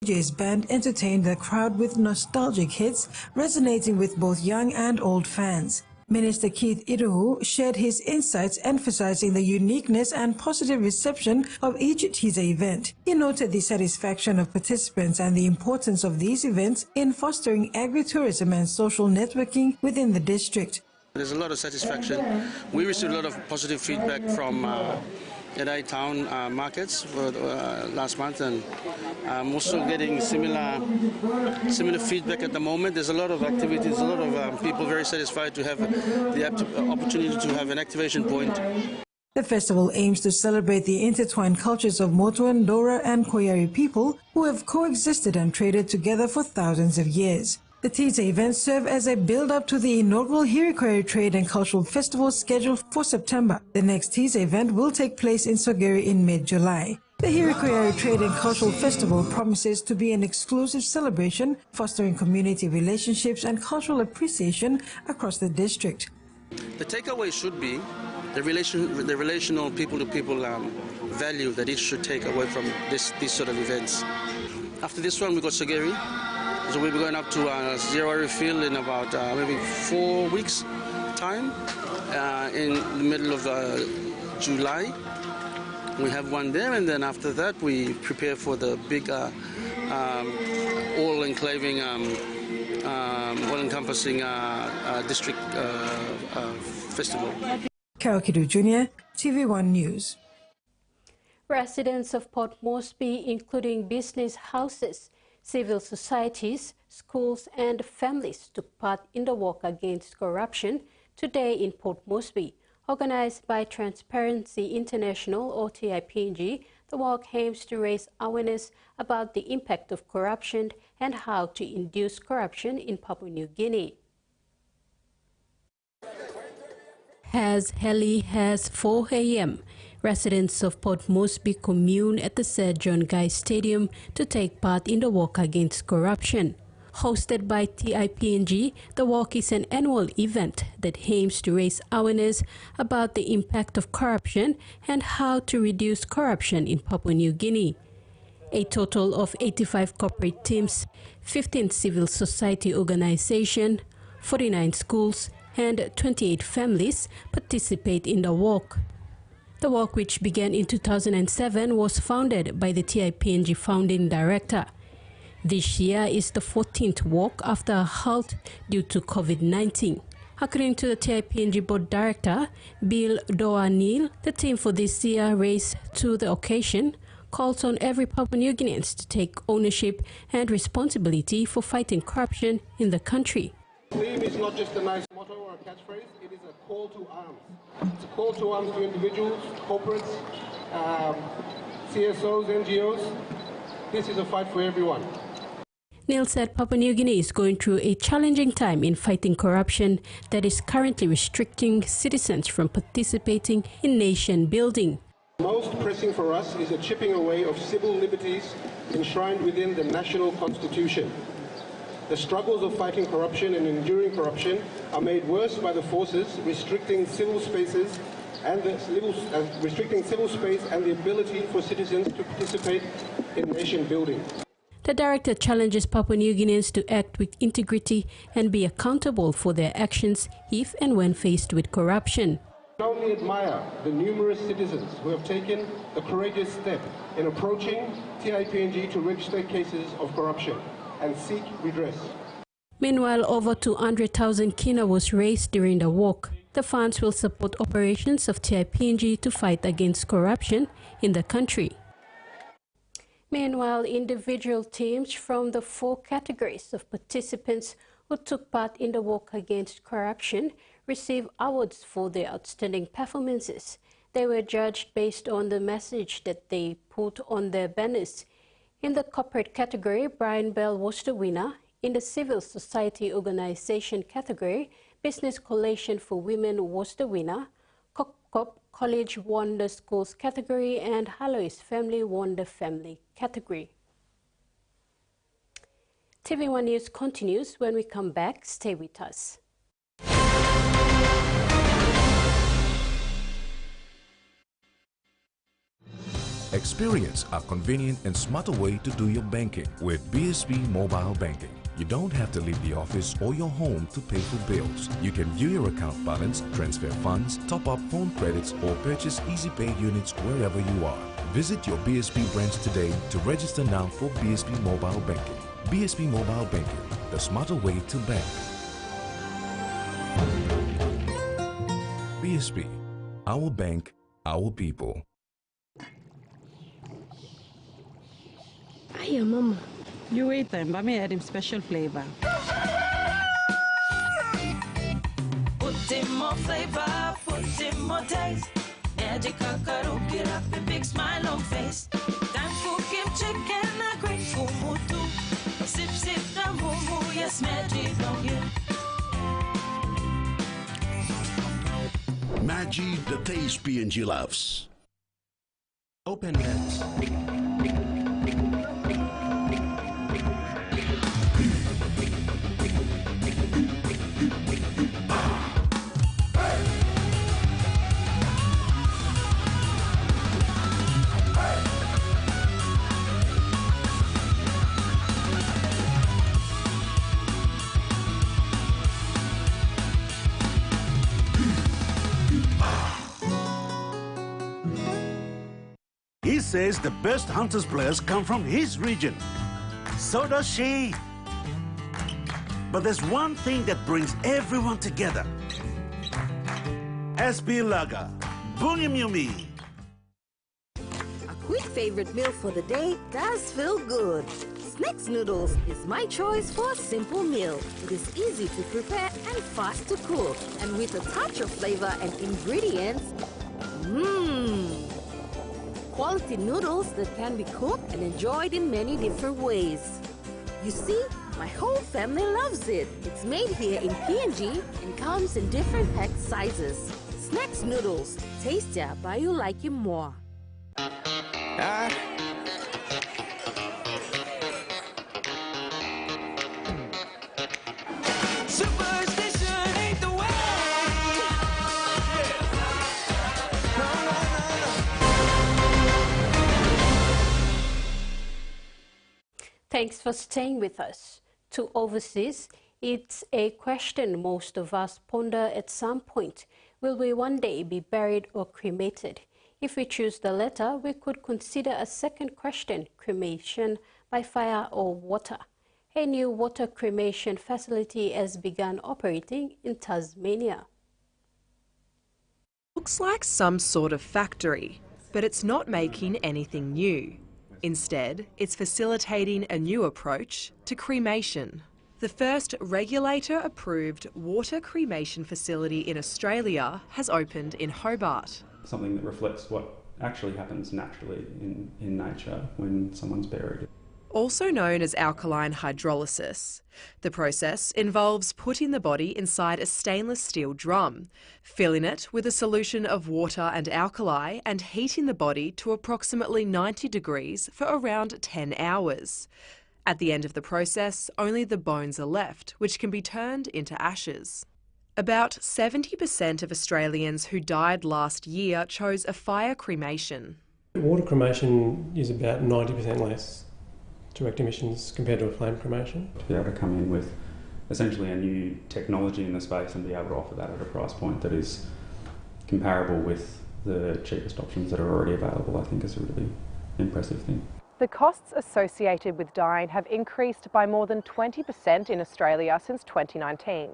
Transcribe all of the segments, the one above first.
DJ's band entertained the crowd with nostalgic hits, resonating with both young and old fans. Minister Keith Iruhu shared his insights, emphasizing the uniqueness and positive reception of each teaser event. He noted the satisfaction of participants and the importance of these events in fostering agri-tourism and social networking within the district. There's a lot of satisfaction. We received a lot of positive feedback from Edai town markets last month, and I'm also getting similar feedback at the moment. There's a lot of activities, a lot of people very satisfied to have the opportunity to have an activation point. The festival aims to celebrate the intertwined cultures of Motuan, Dora and Koyari people who have coexisted and traded together for thousands of years. The teaser events serve as a build-up to the inaugural Hirikoari Trade and Cultural Festival scheduled for September. The next teaser event will take place in Sogeri in mid-July. The Hirikoari Trade and Cultural Festival promises to be an exclusive celebration, fostering community relationships and cultural appreciation across the district. The takeaway should be the relational people-to-people value that it should take away from these sort of events. After this one, we got Sogeri. So we'll be going up to Zero Refill in about maybe 4 weeks' time, in the middle of July. We have one there, and then after that we prepare for the big all-encompassing district festival. Carol Kidu Jr., TV1 News. Residents of Port Moresby, including business houses, civil societies, schools and families took part in the walk against corruption today in Port Moresby. Organized by Transparency International or TVWAN, the walk aims to raise awareness about the impact of corruption and how to induce corruption in Papua New Guinea. As early as 4 a.m., residents of Port Moresby commune at the Sir John Guy Stadium to take part in the walk against corruption. Hosted by PNG, the walk is an annual event that aims to raise awareness about the impact of corruption and how to reduce corruption in Papua New Guinea. A total of 85 corporate teams, 15 civil society organizations, 49 schools, and 28 families participate in the walk. The walk, which began in 2007, was founded by the TVWAN founding director. This year is the 14th walk after a halt due to COVID-19. According to the TVWAN board director, Bill Doanil, the theme for this year, Race to the Occasion, calls on every Papua New Guinean to take ownership and responsibility for fighting corruption in the country. Theme is not just a nice motto or a catchphrase, it is a call to arms. It's a call to arms to individuals, corporates, CSOs, NGOs. This is a fight for everyone. Neil said Papua New Guinea is going through a challenging time in fighting corruption that is currently restricting citizens from participating in nation building. Most pressing for us is a chipping away of civil liberties enshrined within the national constitution. The struggles of fighting corruption and enduring corruption are made worse by the forces restricting civil spaces and the ability for citizens to participate in nation building. The director challenges Papua New Guineans to act with integrity and be accountable for their actions if and when faced with corruption. I only admire the numerous citizens who have taken the courageous step in approaching TVWAN to register cases of corruption and seek redress. Meanwhile, over 200,000 kina was raised during the walk. The funds will support operations of TVWAN to fight against corruption in the country. Meanwhile, individual teams from the 4 categories of participants who took part in the walk against corruption received awards for their outstanding performances. They were judged based on the message that they put on their banners. In the corporate category, Brian Bell was the winner. In the civil society organization category, Business Coalition for Women was the winner. College won the schools category, and Halois Family won the family category. TV1 News continues. When we come back, stay with us. Experience a convenient and smarter way to do your banking with BSB Mobile Banking. You don't have to leave the office or your home to pay for bills. You can view your account balance, transfer funds, top up phone credits, or purchase Easy Pay units wherever you are. Visit your BSB branch today to register now for BSB Mobile Banking. BSB Mobile Banking, the smarter way to bank. BSB, our bank, our people. Hiya, Mama. You wait then, but me add him special flavor. Put in more flavor, put in more taste. Magic kakaruki up a big smile on face. Time for Kim chicken, a great kumutu. Sip, sip, the moo, yes, magic on you. Maggi, the taste PNG loves. Open nets. He says the best Hunters players come from his region. So does she. But there's one thing that brings everyone together. SB Laga, Bunyamyumi. A quick favorite meal for the day does feel good. Snacks Noodles is my choice for a simple meal. It is easy to prepare and fast to cook. And with a touch of flavor and ingredients, quality noodles that can be cooked and enjoyed in many different ways. You see, my whole family loves it. It's made here in PNG and comes in different pack sizes. Snacks Noodles, tastier but you like it more. Superstition ain't the way. Thanks for staying with us. To overseas, it's a question most of us ponder at some point. Will we one day be buried or cremated? If we choose the latter, we could consider a second question, cremation by fire or water. A new water cremation facility has begun operating in Tasmania. Looks like some sort of factory, but it's not making anything new. Instead, it's facilitating a new approach to cremation. The first regulator-approved water cremation facility in Australia has opened in Hobart. Something that reflects what actually happens naturally in nature when someone's buried. Also known as alkaline hydrolysis, the process involves putting the body inside a stainless steel drum, filling it with a solution of water and alkali and heating the body to approximately 90 degrees for around 10 hours. At the end of the process, only the bones are left, which can be turned into ashes. About 70% of Australians who died last year chose a fire cremation. Water cremation is about 90% less direct emissions compared to a flame cremation. To be able to come in with essentially a new technology in the space and be able to offer that at a price point that is comparable with the cheapest options that are already available, I think is a really impressive thing. The costs associated with dying have increased by more than 20% in Australia since 2019,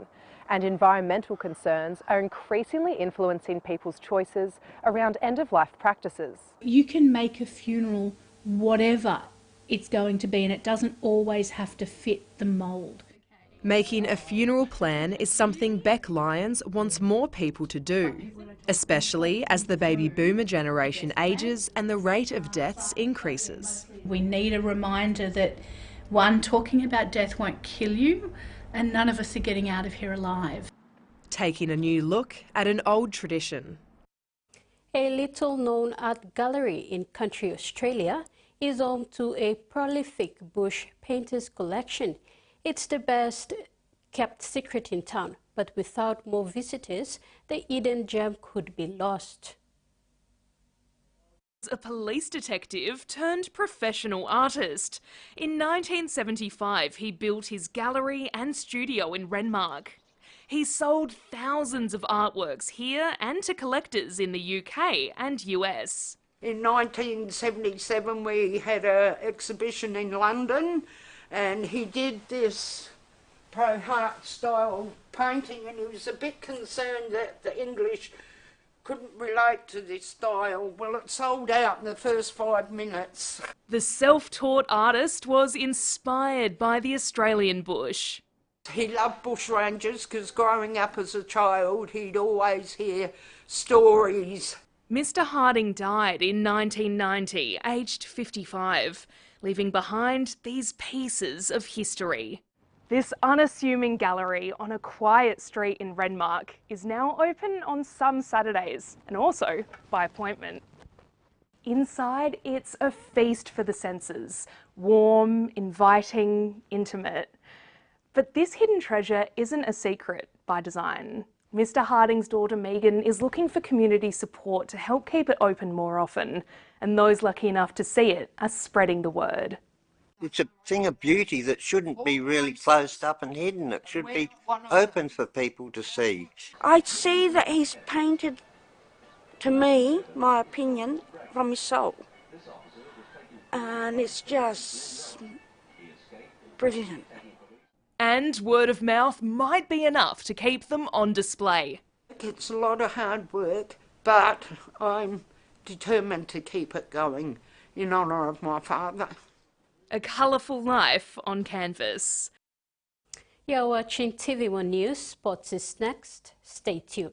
and environmental concerns are increasingly influencing people's choices around end-of-life practices. You can make a funeral whatever it's going to be, and it doesn't always have to fit the mould. Making a funeral plan is something Beck Lyons wants more people to do, especially as the baby boomer generation ages and the rate of deaths increases. We need a reminder that, one, talking about death won't kill you, and none of us are getting out of here alive. Taking a new look at an old tradition. A little-known art gallery in country Australia is home to a prolific bush painters collection. It's the best kept secret in town, but without more visitors, the hidden gem could be lost. A police detective turned professional artist. In 1975, he built his gallery and studio in Renmark. He sold thousands of artworks here and to collectors in the UK and US. In 1977 we had an exhibition in London and he did this Pro Hart style painting and he was a bit concerned that the English couldn't relate to this style. Well, it sold out in the first 5 minutes. The self-taught artist was inspired by the Australian bush. He loved bushrangers because growing up as a child he'd always hear stories. Mr. Harding died in 1990, aged 55, leaving behind these pieces of history. This unassuming gallery on a quiet street in Renmark is now open on some Saturdays and also by appointment. Inside, it's a feast for the senses, warm, inviting, intimate. But this hidden treasure isn't a secret by design. Mr. Harding's daughter Megan is looking for community support to help keep it open more often, and those lucky enough to see it are spreading the word. It's a thing of beauty that shouldn't be really closed up and hidden. It should be open for people to see. I see that he's painted, to me, my opinion, from his soul. And it's just brilliant. And word of mouth might be enough to keep them on display. It's a lot of hard work, but I'm determined to keep it going in honour of my father. A colourful life on canvas. You're watching TVWAN News. Sports is next. Stay tuned.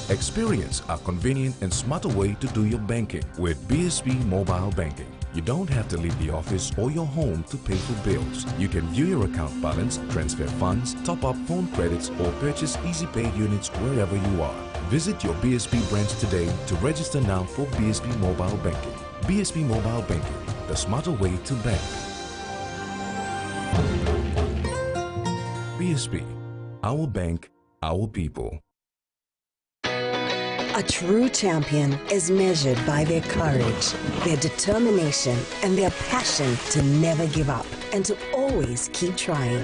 Experience a convenient and smarter way to do your banking with BSB Mobile Banking. You don't have to leave the office or your home to pay for bills. You can view your account balance, transfer funds, top up phone credits, or purchase Easy Pay units wherever you are. Visit your BSB branch today to register now for BSB Mobile Banking. BSB Mobile Banking, the smarter way to bank. BSB, our bank, our people. A true champion is measured by their courage, their determination, and their passion to never give up and to always keep trying.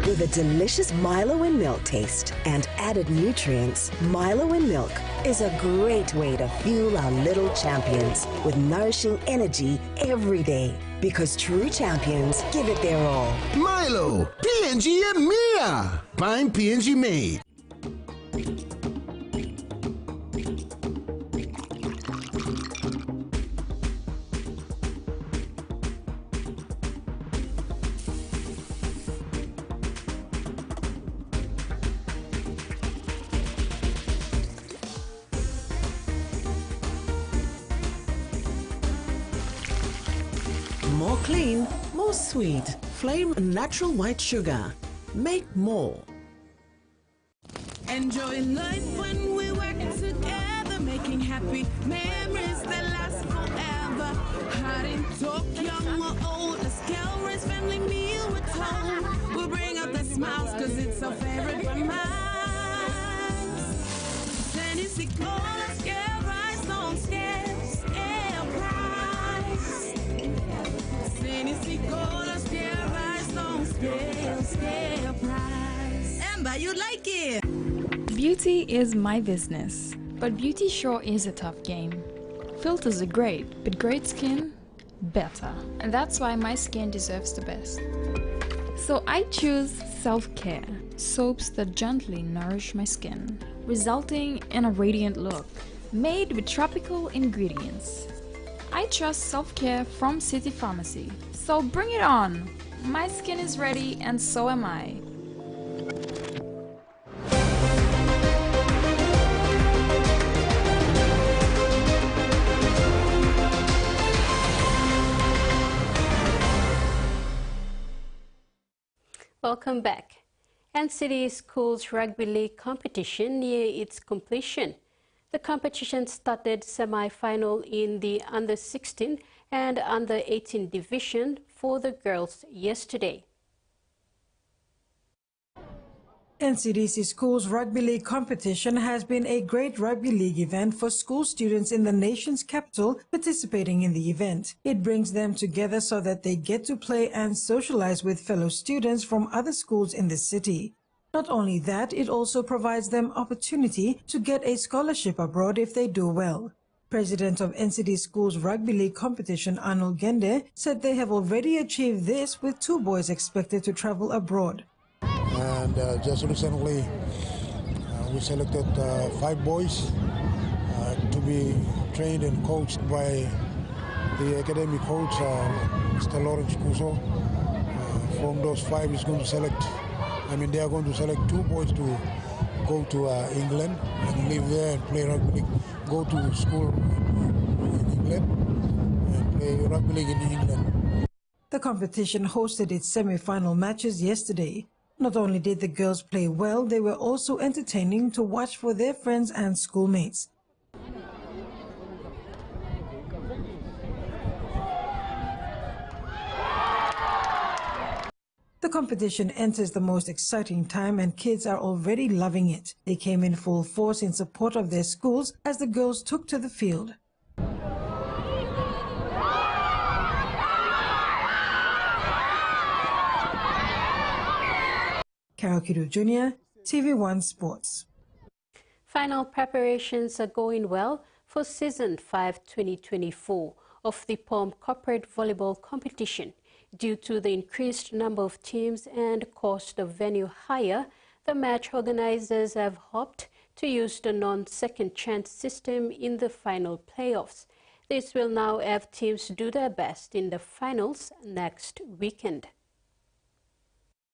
With a delicious Milo and milk taste and added nutrients, Milo and milk is a great way to fuel our little champions with nourishing energy every day. Because true champions give it their all. Milo, PNG é minha! Pine PNG made. More clean, more sweet. Flame natural white sugar. Make more. Enjoy life when we work together, making happy memories that last forever. Hot and talk, young or old, let's calories, family meal with home. We'll bring out the smiles, cause it's our favorite from us. Tennessee cola, scale rice, don't scale price. Tennessee cola, scale rice, don't scale price. Amber, you like it? Beauty is my business, but beauty sure is a tough game. Filters are great, but great skin, better. And that's why my skin deserves the best. So I choose self-care, soaps that gently nourish my skin, resulting in a radiant look, made with tropical ingredients. I trust self-care from City Pharmacy, so bring it on! My skin is ready and so am I. Welcome back. NCD Schools Rugby League competition near its completion. The competition started semi-final in the under-16 and under-18 division for the girls yesterday. NCDC Schools Rugby League competition has been a great rugby league event for school students in the nation's capital participating in the event. It brings them together so that they get to play and socialize with fellow students from other schools in the city. Not only that, it also provides them opportunity to get a scholarship abroad if they do well. President of NCD Schools Rugby League competition, Arnold Gende, said they have already achieved this with 2 boys expected to travel abroad. And just recently, we selected 5 boys to be trained and coached by the academic coach, Mr. Lawrence Kuso. From those 5, he's going to select, they are going to select 2 boys to go to England and live there and play rugby league, go to school in England and play rugby league in England. The competition hosted its semi-final matches yesterday. Not only did the girls play well, they were also entertaining to watch for their friends and schoolmates. The competition enters the most exciting time and kids are already loving it. They came in full force in support of their schools as the girls took to the field. Karakiru Jr., TVWAN Sports. Final preparations are going well for Season 5 2024 of the POM Corporate Volleyball Competition. Due to the increased number of teams and cost of venue hire, the match organizers have hoped to use the non-second chance system in the final playoffs. This will now have teams do their best in the finals next weekend.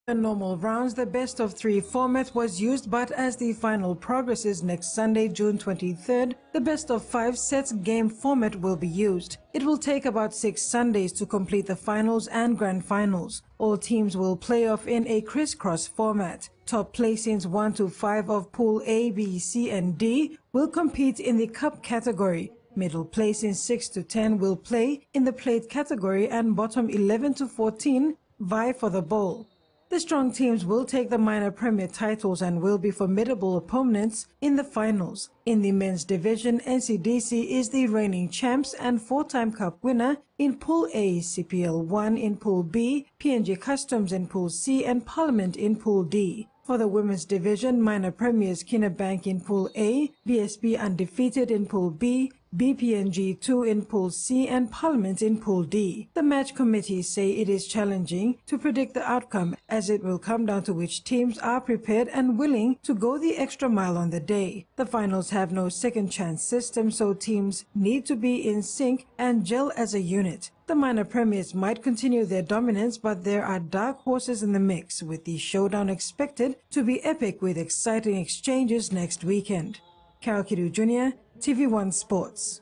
In normal rounds, the best-of-3 format was used, but as the final progresses next Sunday, June 23rd, the best-of-5 sets game format will be used. It will take about 6 Sundays to complete the finals and grand finals. All teams will play off in a crisscross format. Top placings 1 to 5 of Pool A, B, C, and D will compete in the Cup category. Middle placings 6 to 10 will play in the Plate category, and bottom 11 to 14 vie for the Bowl. The strong teams will take the minor premier titles and will be formidable opponents in the finals. In the men's division, NCDC is the reigning champs and 4-time cup winner in Pool A, CPL1 in Pool B, PNG Customs in Pool C, and Parliament in Pool D. For the women's division, minor premiers Kinabank in Pool A, BSB undefeated in Pool B, BPNG 2 in Pool C, and Parliament in Pool D. The match committees say it is challenging to predict the outcome, as it will come down to which teams are prepared and willing to go the extra mile on the day. The finals have no second chance system, so teams need to be in sync and gel as a unit. The minor premiers might continue their dominance, but there are dark horses in the mix, with the showdown expected to be epic with exciting exchanges next weekend. Karakiru Jr., TV1 Sports.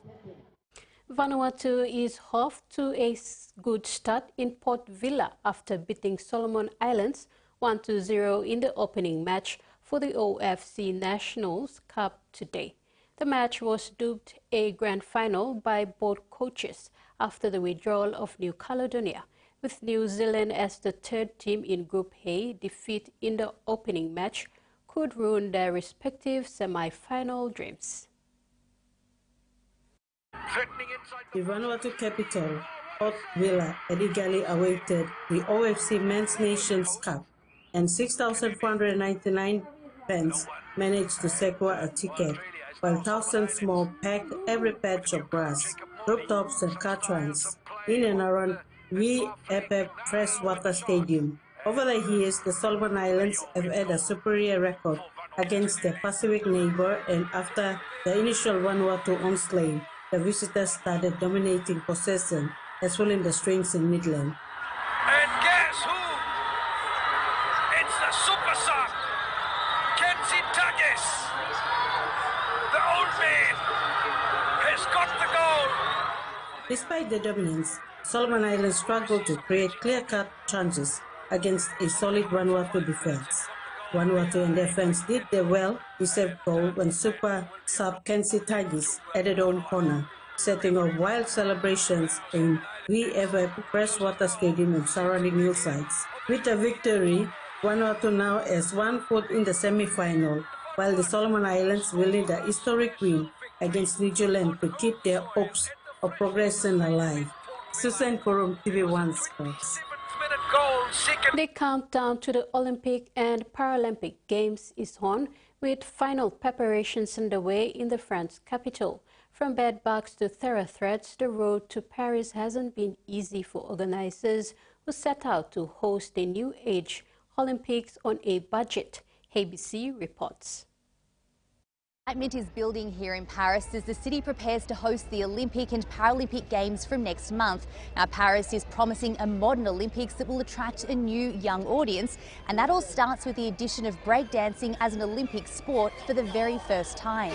Vanuatu is off to a good start in Port Vila after beating Solomon Islands 1-0 in the opening match for the OFC Nations Cup today. The match was dubbed a grand final by both coaches after the withdrawal of New Caledonia, with New Zealand as the third team in Group A. Defeat in the opening match could ruin their respective semi-final dreams. The Vanuatu capital, Port Vila, eagerly awaited the OFC Men's Nations Cup, and 6,499 fans managed to secure a ticket, while thousands more packed every patch of grass, rooftops and car trams in and around VFF Freshwater Stadium. Over the years, the Solomon Islands have had a superior record against their Pacific neighbor, and after the initial Vanuatu onslaught, the visitors started dominating possession as well in the strings in Midland. And guess who? It's the super sub, Kenzie Taggis. The old man has got the goal. Despite the dominance, Solomon Islands struggled to create clear-cut chances against a solid Vanuatu defense. Vanuatu and their fans did their well-deserved goal when super sub Kenzie Taggis added on corner, setting off wild celebrations in VFF Freshwater Stadium and surrounding hillsides. With a victory, Vanuatu now has 1 foot in the semi-final, while the Solomon Islands will need a historic win against New Zealand to keep their hopes of progression alive. Susan Korum, TVWAN Sports. The countdown to the Olympic and Paralympic Games is on, with final preparations underway in the French capital. From bedbugs to thoroughthreads, the road to Paris hasn't been easy for organizers who set out to host the new age Olympics on a budget. ABC reports. Excitement is building here in Paris as the city prepares to host the Olympic and Paralympic Games from next month. Now, Paris is promising a modern Olympics that will attract a new young audience, and that all starts with the addition of breakdancing as an Olympic sport for the very first time.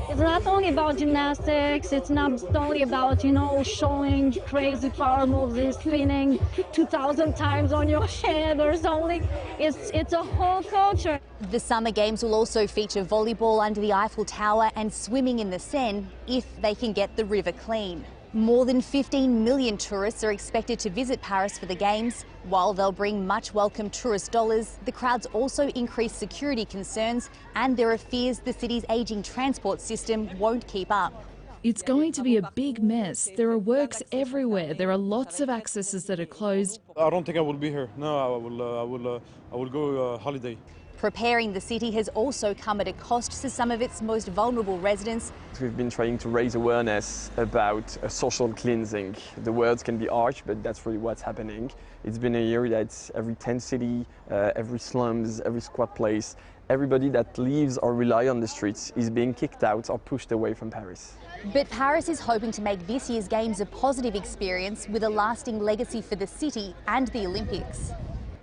It's not only about gymnastics, it's not only about, showing crazy power moves and spinning 2,000 times on your head or something. It's a whole culture. The Summer Games will also feature volleyball under the Eiffel Tower and swimming in the Seine if they can get the river clean. More than 15 million tourists are expected to visit Paris for the Games. While they'll bring much welcome tourist dollars, the crowds also increase security concerns, and there are fears the city's ageing transport system won't keep up. It's going to be a big mess. There are works everywhere. There are lots of accesses that are closed. I don't think I will be here. No, I will go holiday. Preparing the city has also come at a cost to some of its most vulnerable residents. We've been trying to raise awareness about social cleansing. The words can be harsh, but that's really what's happening. It's been a year that every tent city, every slums, every squat place, everybody that lives or rely on the streets is being kicked out or pushed away from Paris. But Paris is hoping to make this year's Games a positive experience with a lasting legacy for the city and the Olympics.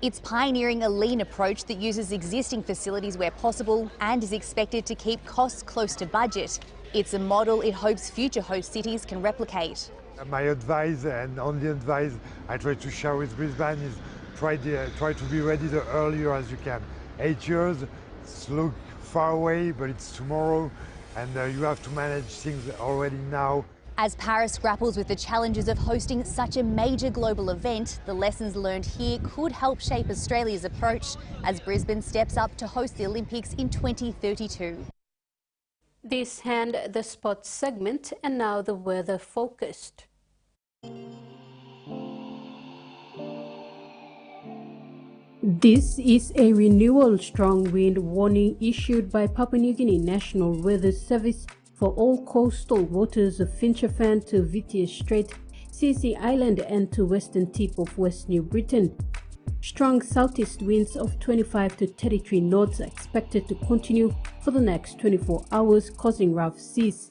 It's pioneering a lean approach that uses existing facilities where possible and is expected to keep costs close to budget. It's a model it hopes future host cities can replicate. My advice, and only advice I try to share with Brisbane, is try to be ready the earlier as you can. 8 years, it's look far away, but it's tomorrow, and you have to manage things already now. As Paris grapples with the challenges of hosting such a major global event, the lessons learned here could help shape Australia's approach as Brisbane steps up to host the Olympics in 2032. This ends the sports segment, and now the weather focused. This is a renewal strong wind warning issued by Papua New Guinea National Weather Service for all coastal waters of Finchafan to Vitier Strait, Sisi Island and to western tip of West New Britain. Strong southeast winds of 25 to 33 knots are expected to continue for the next 24 hours, causing rough seas.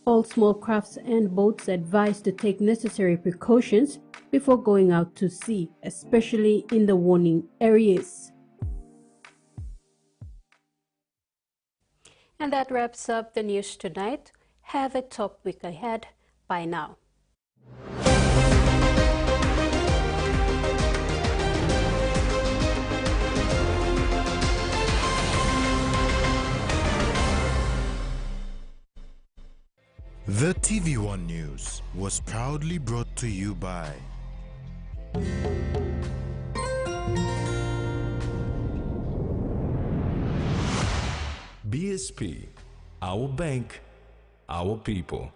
All small crafts and boats are advised to take necessary precautions before going out to sea, especially in the warning areas. And that wraps up the news tonight. Have a top week ahead. Bye now. The TVWAN News was proudly brought to you by BSP, our bank, our people.